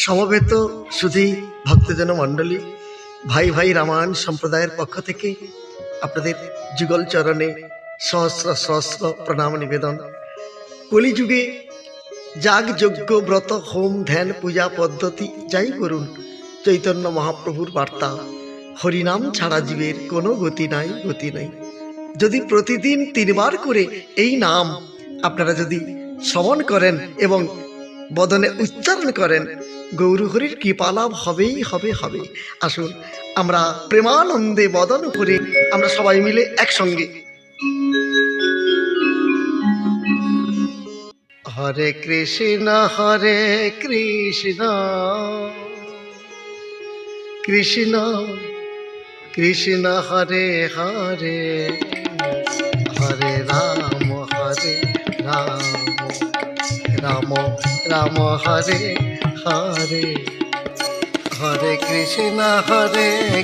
সমবেত সুধী ভক্তজন মণ্ডলী, ভাই ভাই রামায়ণ সম্প্রদায়ের পক্ষ থেকে আপনাদের যুগল চরণে সহস্র সহস্র প্রণাম নিবেদন। কলিযুগে যাগ যজ্ঞ ব্রত হোম ধ্যান পূজা পদ্ধতি যাই করুন, চৈতন্য মহাপ্রভুর বার্তা হরিনাম ছাড়া জীবের কোনো গতি নাই, গতি নাই। যদি প্রতিদিন 3 বার করে এই নাম আপনারা যদি শ্রবণ করেন এবং বদনে উচ্চারণ করেন, গৌরহরির কৃপালাভ হবেই হবে হবে। আসুন আমরা প্রেমানন্দে বদন করে আমরা সবাই মিলে একসঙ্গে হরে কৃষ্ণ কৃষ্ণ কৃষ্ণ কৃষ্ণ হরে হরে, হরে রাম রাম রাম হরে হরে, হরে কৃষ্ণ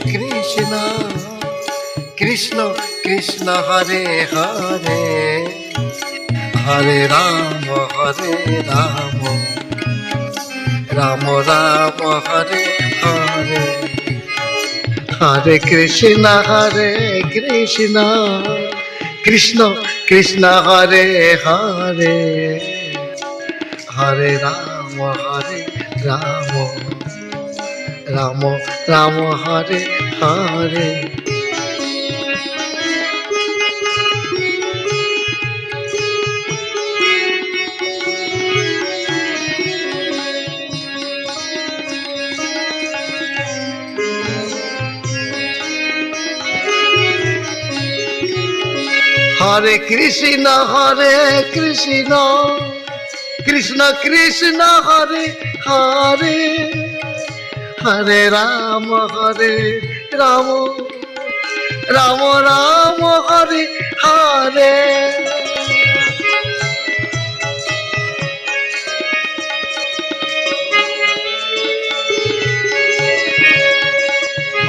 কৃষ্ণ কৃষ্ণ কৃষ্ণ হরে হরে, হরে রাম রাম রাম হরে হরে, হরে কৃষ্ণ কৃষ্ণ কৃষ্ণ কৃষ্ণ হরে হরে, হরে রাম রাম রাম হরে হরে। হরে কৃষ্ণ কৃষ্ণ কৃষ্ণ কৃষ্ণ হরে হরে, হরে রাম রাম রাম রাম হরে হরে,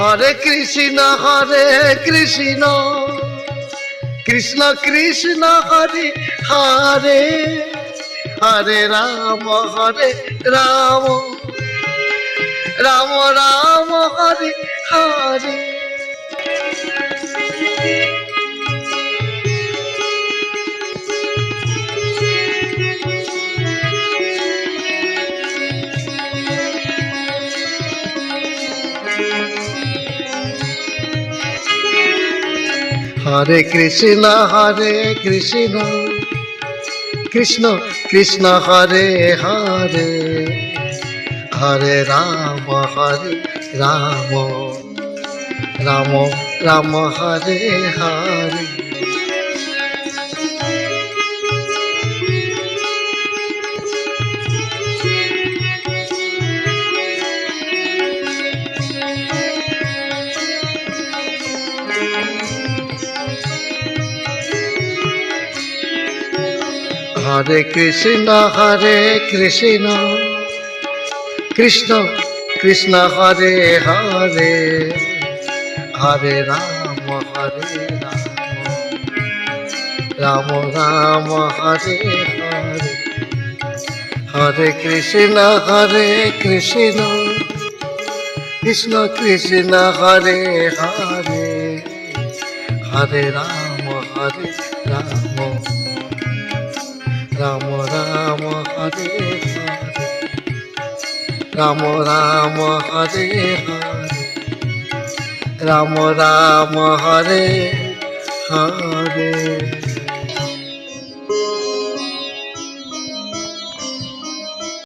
হরে কৃষ্ণ কৃষ্ণ কৃষ্ণ কৃষ্ণ হরে হরে, হরে রাম রাম রাম রাম হরে হরে। হরে কৃষ্ণ কৃষ্ণ কৃষ্ণ কৃষ্ণ হরে হরে, হরে রাম রাম রাম রাম হরে হরে, হরে কৃষ্ণ কৃষ্ণ কৃষ্ণ কৃষ্ণ হরে হরে, হরে রাম রাম রাম হরে হরে, হরে কৃষ্ণ কৃষ্ণ কৃষ্ণ কৃষ্ণ হরে হরে, হরে রাম রাম রাম হরে হরে, রাম রাম হরে হরে, রাম রাম হরে হরে।